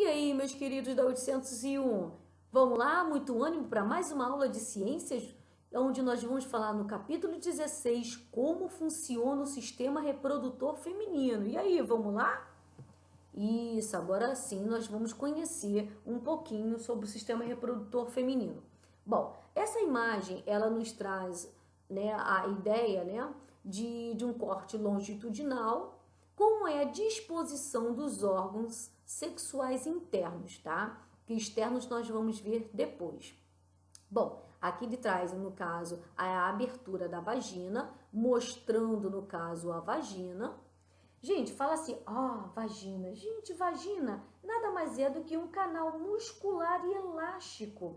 aí, meus queridos da 801? Vamos lá, muito ânimo para mais uma aula de ciências, onde nós vamos falar no capítulo 16 como funciona o sistema reprodutor feminino. E aí, vamos lá? Isso, agora sim nós vamos conhecer um pouquinho sobre o sistema reprodutor feminino. Bom, essa imagem, ela nos traz, né, a ideia, né, de um corte longitudinal, como é a disposição dos órgãos sexuais internos, tá? Que externos nós vamos ver depois. Bom, aqui ele traz, no caso, a abertura da vagina, mostrando, no caso, a vagina. Gente, fala assim, vagina. Gente, vagina nada mais é do que um canal muscular e elástico,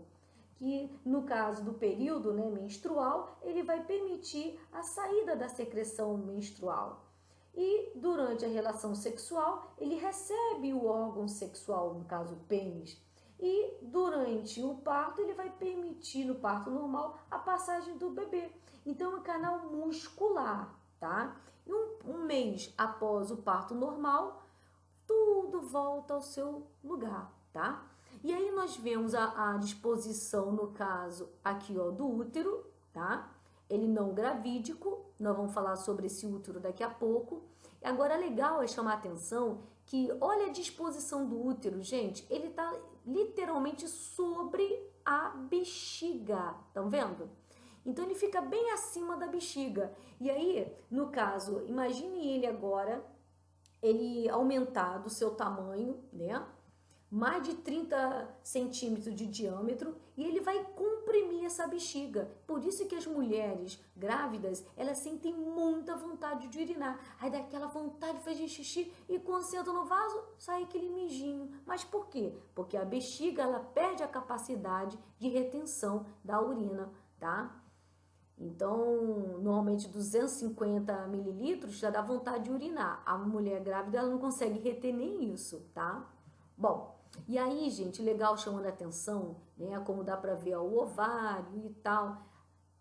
que no caso do período, né, menstrual, ele vai permitir a saída da secreção menstrual. E durante a relação sexual, ele recebe o órgão sexual, no caso o pênis. E durante o parto, ele vai permitir, no parto normal, a passagem do bebê. Então, é um canal muscular, tá? E um mês após o parto normal, tudo volta ao seu lugar, tá? E aí nós vemos a disposição, no caso, aqui, ó, do útero, tá? Ele não gravídico, nós vamos falar sobre esse útero daqui a pouco. Agora, legal é chamar a atenção que, olha a disposição do útero, gente, ele tá literalmente sobre a bexiga, estão vendo? Então, ele fica bem acima da bexiga. E aí, no caso, imagine ele agora, ele aumentado o seu tamanho, né? Mais de 30 centímetros de diâmetro, e ele vai comprimir essa bexiga. Por isso que as mulheres grávidas, elas sentem muita vontade de urinar. Aí dá aquela vontade de fazer xixi e quando senta no vaso, sai aquele mijinho. Mas por quê? Porque a bexiga, ela perde a capacidade de retenção da urina, tá? Então, normalmente 250 mililitros já dá vontade de urinar. A mulher grávida, ela não consegue reter nem isso, tá? Bom, e aí, gente, legal chamando a atenção, né? Como dá pra ver ó, o ovário e tal.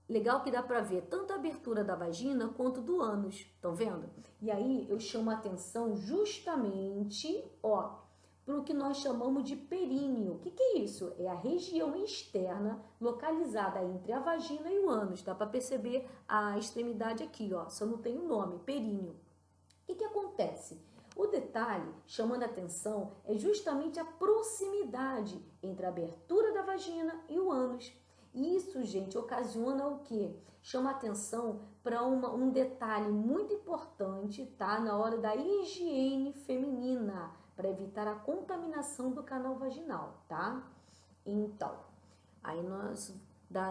Legal que dá pra ver tanto a abertura da vagina quanto do ânus, estão vendo? E aí eu chamo a atenção justamente, ó, para o que nós chamamos de períneo. O que é isso? É a região externa localizada entre a vagina e o ânus. Dá para perceber a extremidade aqui, ó. Só não tem o nome, períneo. O que acontece? O detalhe, chamando a atenção, é justamente a proximidade entre a abertura da vagina e o ânus. Isso, gente, ocasiona o quê? Chama atenção para um detalhe muito importante, tá? Na hora da higiene feminina, para evitar a contaminação do canal vaginal, tá? Então, aí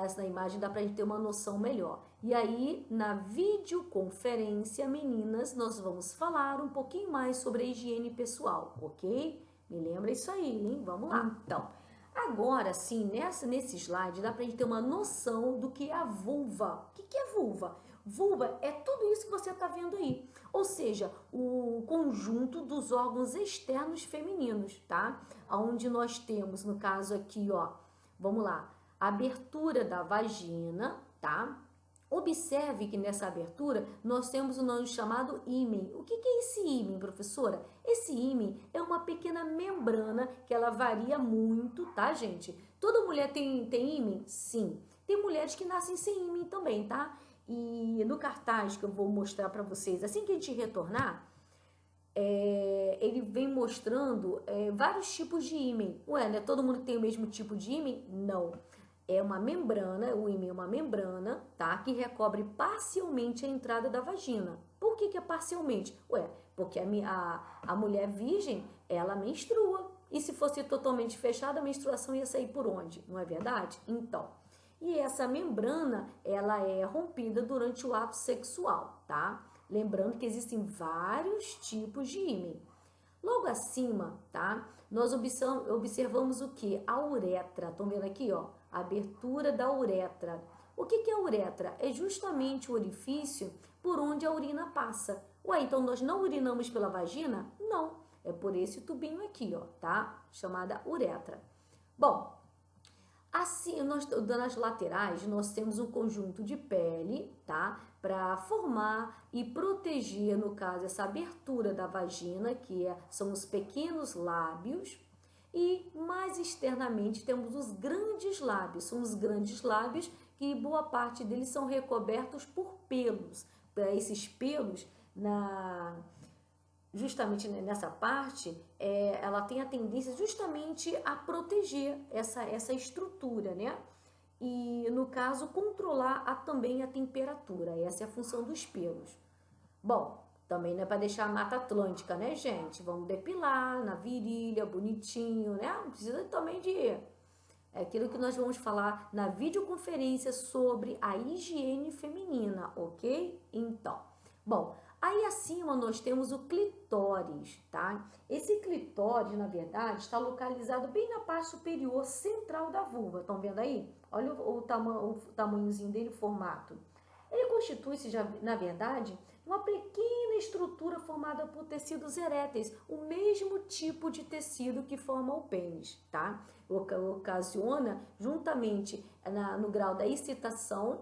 essa imagem dá pra gente ter uma noção melhor. E aí, na videoconferência, meninas, nós vamos falar um pouquinho mais sobre a higiene pessoal, ok? Me lembra isso aí, hein? Vamos lá. Então, agora sim, nesse slide, dá pra gente ter uma noção do que é a vulva. O que é vulva? Vulva é tudo isso que você tá vendo aí. Ou seja, o conjunto dos órgãos externos femininos, tá? Onde nós temos, no caso aqui, ó, vamos lá, a abertura da vagina, tá? Observe que nessa abertura nós temos um nome chamado ímen. O que é esse ímen, professora? Esse ímen é uma pequena membrana que ela varia muito, tá, gente? Toda mulher tem ímen? Sim. Tem mulheres que nascem sem ímen também, tá? E no cartaz que eu vou mostrar para vocês, assim que a gente retornar, ele vem mostrando vários tipos de ímen. Ué, né? Todo mundo tem o mesmo tipo de ímen? Não. É uma membrana, o ímen é uma membrana, tá? Que recobre parcialmente a entrada da vagina. Por que é parcialmente? Ué, porque a mulher virgem, ela menstrua. E se fosse totalmente fechada, a menstruação ia sair por onde? Não é verdade? Então, e essa membrana, ela é rompida durante o ato sexual, tá? Lembrando que existem vários tipos de ímen. Logo acima, tá? Nós observamos o que? A uretra. Estão vendo aqui, ó? A abertura da uretra. O que é a uretra? É justamente o orifício por onde a urina passa. Ué, então nós não urinamos pela vagina? Não. É por esse tubinho aqui, ó, tá? Chamada uretra. Bom, assim, nas laterais, nós temos um conjunto de pele, tá? Para formar e proteger, no caso, essa abertura da vagina, são os pequenos lábios. E mais externamente temos os grandes lábios. São os grandes lábios que boa parte deles são recobertos por pelos. Esses pelos, justamente nessa parte, ela tem a tendência justamente a proteger essa estrutura, né? E, no caso, controlar também a temperatura. Essa é a função dos pelos. Bom, também não é para deixar a Mata Atlântica, né, gente? Vamos depilar na virilha, bonitinho, né? Não precisa também de... É aquilo que nós vamos falar na videoconferência sobre a higiene feminina, ok? Então, bom, aí acima nós temos o clitóris, tá? Esse clitóris, na verdade, está localizado bem na parte superior central da vulva. Estão vendo aí? Olha o tamanhozinho dele, o formato. Ele constitui-se, na verdade, uma pequena estrutura formada por tecidos eréteis, o mesmo tipo de tecido que forma o pênis, tá? Ocasiona, juntamente no grau da excitação,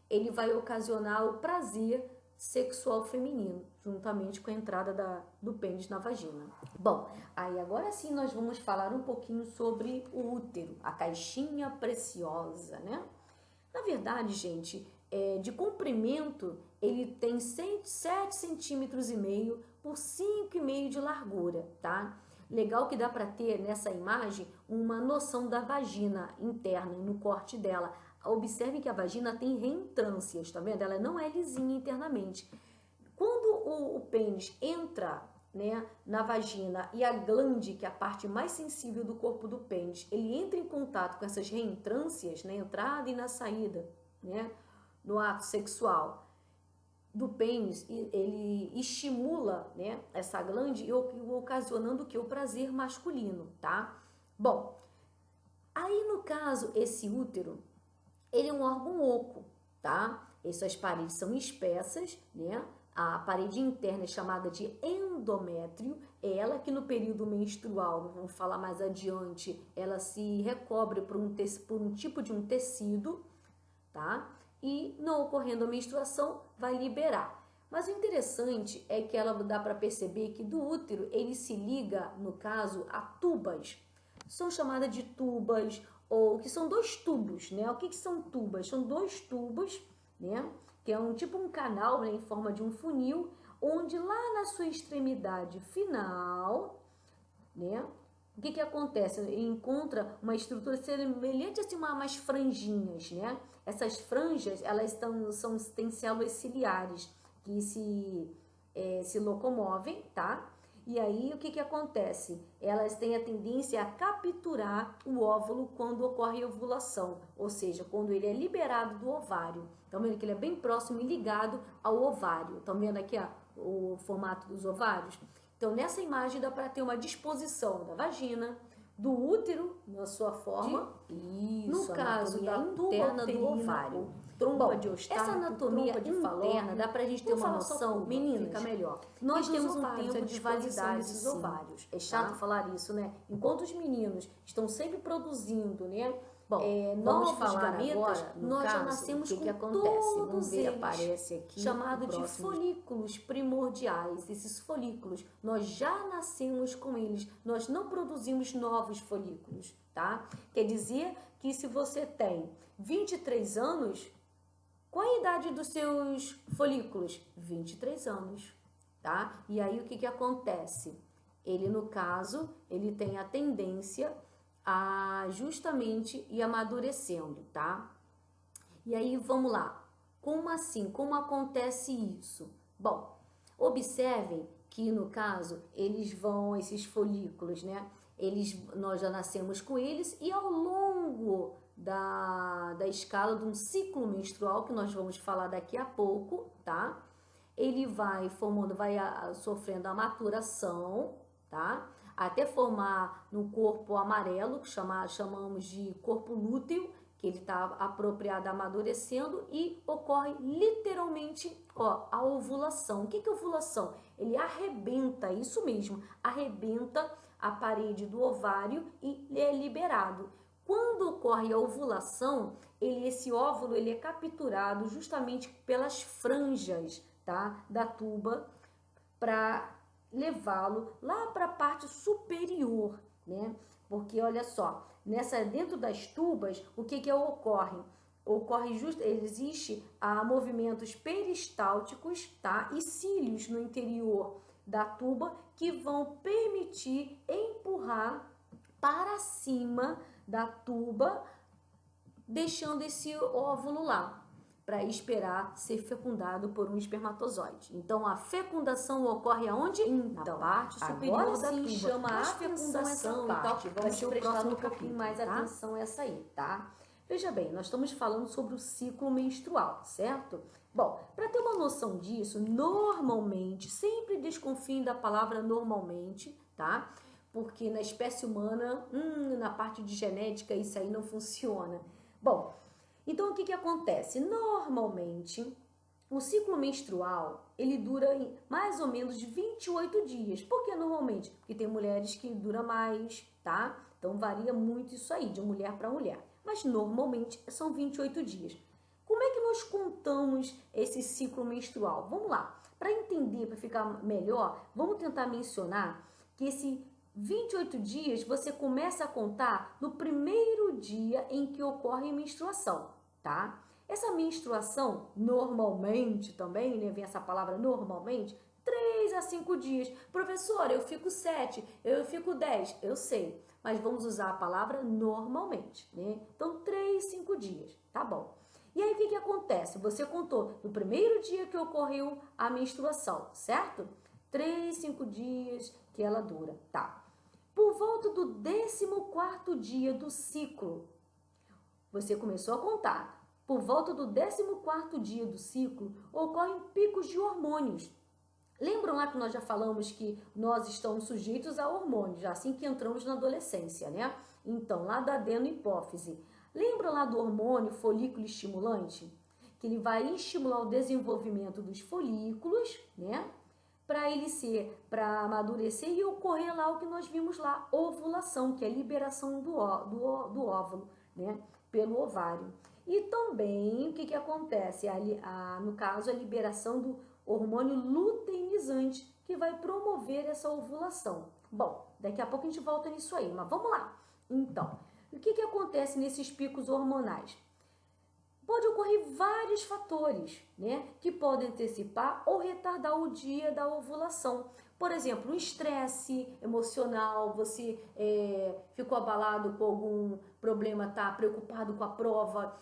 ele vai ocasionar o prazer sexual feminino, juntamente com a entrada do pênis na vagina. Bom, aí agora sim nós vamos falar um pouquinho sobre o útero, a caixinha preciosa, né? Na verdade, gente, de comprimento, ele tem 7,5 centímetros por 5,5 de largura, tá? Legal que dá para ter nessa imagem uma noção da vagina interna, no corte dela. Observe que a vagina tem reentrâncias, tá vendo? Ela não é lisinha internamente. Quando o pênis entra, né, na vagina e a glande, que é a parte mais sensível do corpo do pênis, ele entra em contato com essas reentrâncias, na entrada e na saída, né, no ato sexual do pênis, ele estimula, né, essa glande, ocasionando o prazer masculino, tá? Bom, aí no caso, esse útero, ele é um órgão oco, tá? Essas paredes são espessas, né? A parede interna é chamada de endométrio, é ela que no período menstrual, vamos falar mais adiante, ela se recobre por um tipo de um tecido, tá? E não ocorrendo a menstruação, vai liberar. Mas o interessante é que ela dá para perceber que do útero ele se liga, no caso, a tubas. São chamadas de tubas, ou que são dois tubos, né? O que são tubas? São dois tubos, né? Que é tipo um canal, né, em forma de um funil, onde lá na sua extremidade final, né? O que acontece? Ele encontra uma estrutura semelhante assim, umas franjinhas, né? Essas franjas, elas têm células ciliares que se locomovem, tá? E aí, o que acontece? Elas têm a tendência a capturar o óvulo quando ocorre a ovulação, ou seja, quando ele é liberado do ovário. Estão vendo que ele é bem próximo e ligado ao ovário. Estão vendo aqui o formato dos ovários? Então, nessa imagem dá para ter uma disposição da vagina, do útero, na sua forma, no caso da interna do ovário. Tromba de Eustáquio, essa anatomia interna dá para a gente ter uma noção, meninas, fica melhor. Nós temos um tempo de validade desses ovários. É chato falar isso, né? Enquanto os meninos estão sempre produzindo, né? Bom, vamos falar agora, nós já nascemos com acontece? Vamos ver, aparece aqui chamado de folículos primordiais. Esses folículos, nós já nascemos com eles, nós não produzimos novos folículos, tá? Quer dizer que se você tem 23 anos, qual a idade dos seus folículos? 23 anos, tá? E aí o que acontece? Ele, no caso, ele tem a tendência a justamente ir amadurecendo, tá? E aí, vamos lá. Como assim? Como acontece isso? Bom, observem que, no caso, esses folículos, né? Nós já nascemos com eles e ao longo da escala de um ciclo menstrual, que nós vamos falar daqui a pouco, tá? Ele vai sofrendo a maturação, tá? Até formar no corpo amarelo, que chamamos de corpo lúteo, que ele está apropriado amadurecendo e ocorre literalmente a ovulação. O que é ovulação? Ele arrebenta, isso mesmo, arrebenta a parede do ovário e é liberado. Quando ocorre a ovulação, esse óvulo é capturado justamente pelas franjas, tá, da tuba para levá-lo lá para a parte superior, né? Porque olha só, dentro das tubas, o que ocorre? Existe movimentos peristálticos, tá? E cílios no interior da tuba que vão permitir empurrar para cima da tuba, deixando esse óvulo lá, para esperar ser fecundado por um espermatozoide. Então, a fecundação ocorre aonde? Na parte superior da tuba. Chama a fecundação e tal. Vamos prestar um pouquinho mais atenção a essa aí, tá? Veja bem, nós estamos falando sobre o ciclo menstrual, certo? Bom, para ter uma noção disso, normalmente, sempre desconfiem da palavra normalmente, tá? Porque na espécie humana, na parte de genética, isso aí não funciona. Bom, então o que acontece? Normalmente, o ciclo menstrual, ele dura mais ou menos de 28 dias. Por que normalmente? Porque tem mulheres que dura mais, tá? Então varia muito isso aí, de mulher para mulher. Mas normalmente são 28 dias. Como é que nós contamos esse ciclo menstrual? Vamos lá. Para entender, para ficar melhor, vamos tentar mencionar que esse 28 dias você começa a contar no primeiro dia em que ocorre a menstruação, tá? Essa menstruação, normalmente também, né, vem essa palavra normalmente, 3 a 5 dias. Professora, eu fico 7, eu fico 10, eu sei, mas vamos usar a palavra normalmente, né? Então, 3, 5 dias, tá bom. E aí, o que acontece? Você contou no primeiro dia que ocorreu a menstruação, certo? 3, 5 dias que ela dura, tá? Por volta do 14º dia do ciclo, você começou a contar. Por volta do 14º dia do ciclo, ocorrem picos de hormônios. Lembram lá que nós já falamos que nós estamos sujeitos a hormônios, assim que entramos na adolescência, né? Então, lá da adenohipófise. Lembram lá do hormônio folículo estimulante? Que ele vai estimular o desenvolvimento dos folículos, né? Para amadurecer e ocorrer lá o que nós vimos lá, ovulação, que é a liberação do óvulo, né? Pelo ovário. E também, o que acontece? No caso, a liberação do hormônio luteinizante, que vai promover essa ovulação. Bom, daqui a pouco a gente volta nisso aí, mas vamos lá. Então, o que acontece nesses picos hormonais? Pode ocorrer vários fatores, né, que podem antecipar ou retardar o dia da ovulação. Por exemplo, um estresse emocional, você ficou abalado com algum problema, tá preocupado com a prova,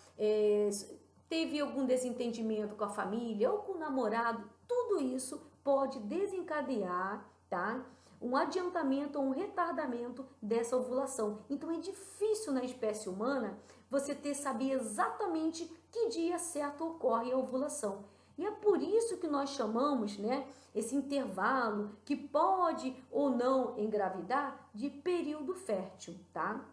teve algum desentendimento com a família ou com o namorado, tudo isso pode desencadear, tá, um adiantamento ou um retardamento dessa ovulação. Então é difícil na espécie humana você saber exatamente que dia certo ocorre a ovulação. E é por isso que nós chamamos, né, esse intervalo que pode ou não engravidar de período fértil, tá?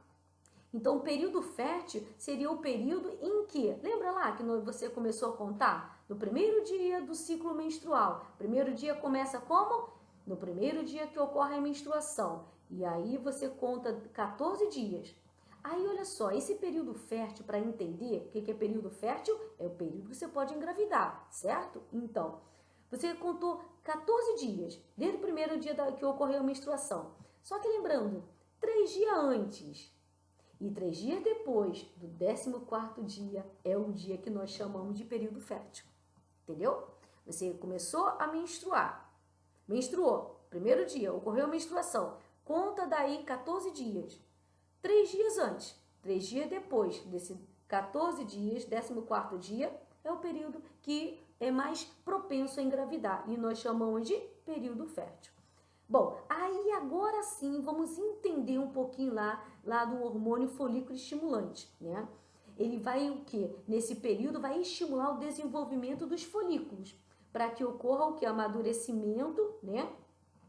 Então, o período fértil seria o período em que, lembra lá que você começou a contar? No primeiro dia do ciclo menstrual. Primeiro dia começa como? No primeiro dia que ocorre a menstruação. E aí você conta 14 dias. Aí, olha só, esse período fértil, para entender o que é período fértil, é o período que você pode engravidar, certo? Então, você contou 14 dias, desde o primeiro dia que ocorreu a menstruação. Só que lembrando, 3 dias antes e 3 dias depois do 14º dia é o dia que nós chamamos de período fértil, entendeu? Você começou a menstruar, menstruou, primeiro dia, ocorreu a menstruação, conta daí 14 dias. 3 dias antes, 3 dias depois desse 14 dias, 14º dia, é o período que é mais propenso a engravidar e nós chamamos de período fértil. Bom, aí agora sim vamos entender um pouquinho lá do hormônio folículo estimulante, né? Ele vai o quê? Nesse período vai estimular o desenvolvimento dos folículos para que ocorra o que? Amadurecimento, né?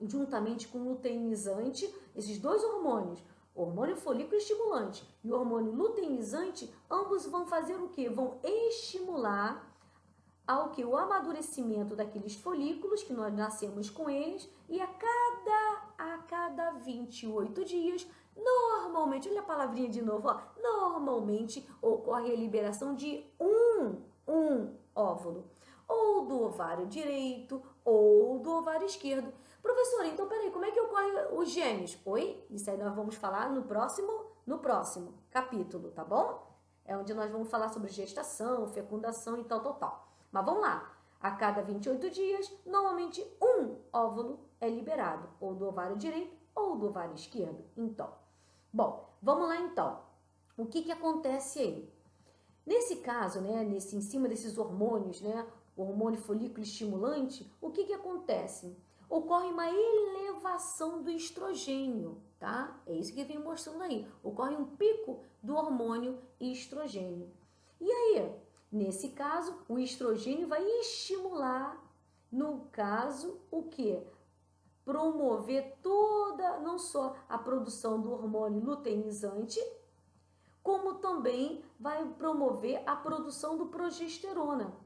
Juntamente com o luteinizante, esses dois hormônios, o hormônio folículo estimulante e o hormônio luteinizante, ambos vão fazer o quê? Vão estimular o amadurecimento daqueles folículos que nós nascemos com eles e a cada 28 dias, normalmente, olha a palavrinha de novo, ó, normalmente ocorre a liberação de um óvulo, ou do ovário direito ou do ovário esquerdo. Professora, então peraí, como é que ocorre os gêmeos? Oi? Isso aí nós vamos falar no próximo capítulo, tá bom? É onde nós vamos falar sobre gestação, fecundação e tal. Mas vamos lá. A cada 28 dias, normalmente um óvulo é liberado, ou do ovário direito ou do ovário esquerdo. Então, bom, vamos lá então. O que acontece aí? Nesse caso, né, em cima desses hormônios, né, o hormônio folículo estimulante, o que acontece? Ocorre uma elevação do estrogênio, tá? É isso que vem mostrando aí. Ocorre um pico do hormônio estrogênio. E aí, nesse caso, o estrogênio vai estimular, no caso, o quê? Promover toda, não só a produção do hormônio luteinizante, como também vai promover a produção do progesterona.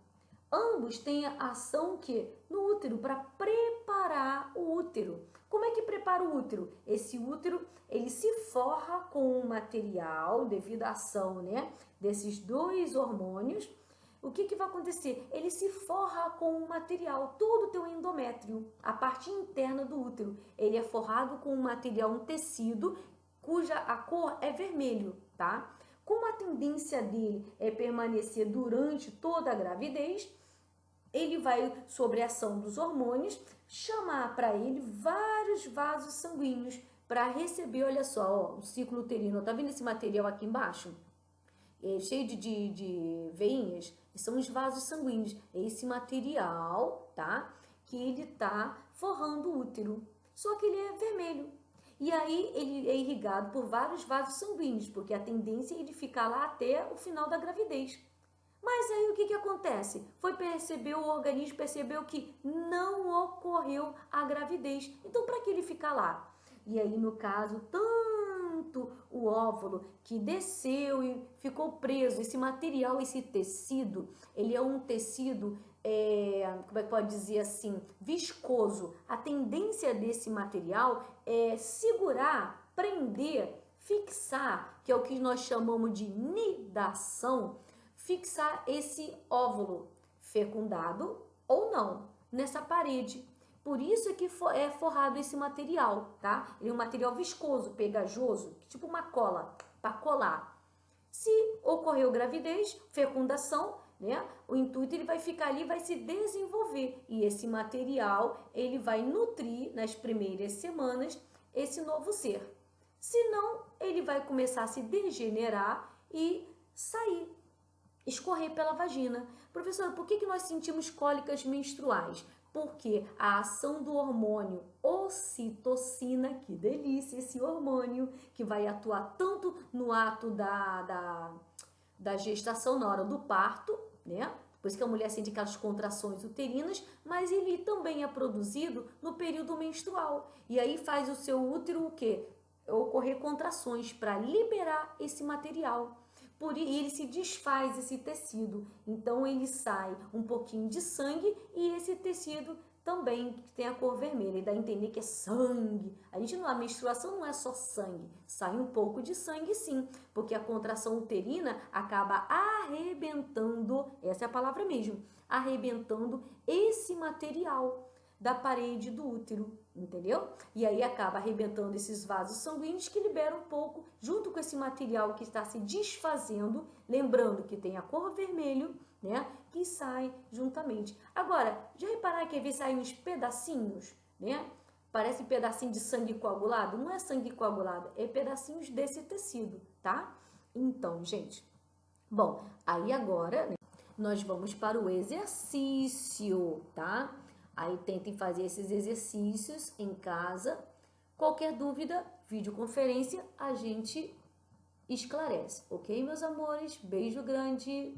Ambos têm a ação que no útero para preparar o útero. Como é que prepara o útero? Esse útero, ele se forra com um material devido à ação, né, desses dois hormônios. O que vai acontecer? Ele se forra com um material, todo o teu endométrio, a parte interna do útero. Ele é forrado com um material, um tecido, cuja a cor é vermelho, tá? Como a tendência dele é permanecer durante toda a gravidez, ele vai, sobre a ação dos hormônios, chamar para ele vários vasos sanguíneos para receber, olha só, ó, o ciclo uterino. Tá vendo esse material aqui embaixo? É cheio de veinhas, são os vasos sanguíneos. É esse material, tá? Que ele tá forrando o útero. Só que ele é vermelho. E aí ele é irrigado por vários vasos sanguíneos, porque a tendência é ele ficar lá até o final da gravidez. Mas aí o que acontece? O organismo percebeu que não ocorreu a gravidez. Então, para que ele ficar lá? E aí, no caso, tanto o óvulo que desceu e ficou preso, esse material, esse tecido, ele é um tecido, como é que pode dizer assim, viscoso. A tendência desse material é segurar, prender, fixar, que é o que nós chamamos de nidação, fixar esse óvulo fecundado ou não nessa parede. Por isso é que é forrado esse material, tá? Ele é um material viscoso, pegajoso, tipo uma cola, para colar. Se ocorreu gravidez, fecundação, né? O intuito ele vai ficar ali, vai se desenvolver e esse material ele vai nutrir nas primeiras semanas esse novo ser. Senão ele vai começar a se degenerar e sair, escorrer pela vagina. Professora, por que nós sentimos cólicas menstruais? Porque a ação do hormônio ocitocina, que delícia esse hormônio, que vai atuar tanto no ato da gestação, na hora do parto, né? Por isso que a mulher sente aquelas contrações uterinas, mas ele também é produzido no período menstrual. E aí faz o seu útero o quê? Ocorrer contrações para liberar esse material. E ele se desfaz esse tecido, então ele sai um pouquinho de sangue e esse tecido também tem a cor vermelha, e dá a entender que é sangue. A menstruação não é só sangue, sai um pouco de sangue sim, porque a contração uterina acaba arrebentando, essa é a palavra mesmo, arrebentando esse material da parede do útero, entendeu? E aí acaba arrebentando esses vasos sanguíneos que liberam um pouco, junto com esse material que está se desfazendo, lembrando que tem a cor vermelho, né? Que sai juntamente. Agora, já repararam que às vezes saem uns pedacinhos, né? Parece pedacinho de sangue coagulado? Não é sangue coagulado, é pedacinhos desse tecido, tá? Então, gente, bom, aí agora, né, nós vamos para o exercício, tá? Aí tentem fazer esses exercícios em casa. Qualquer dúvida, videoconferência, a gente esclarece, ok, meus amores? Beijo grande!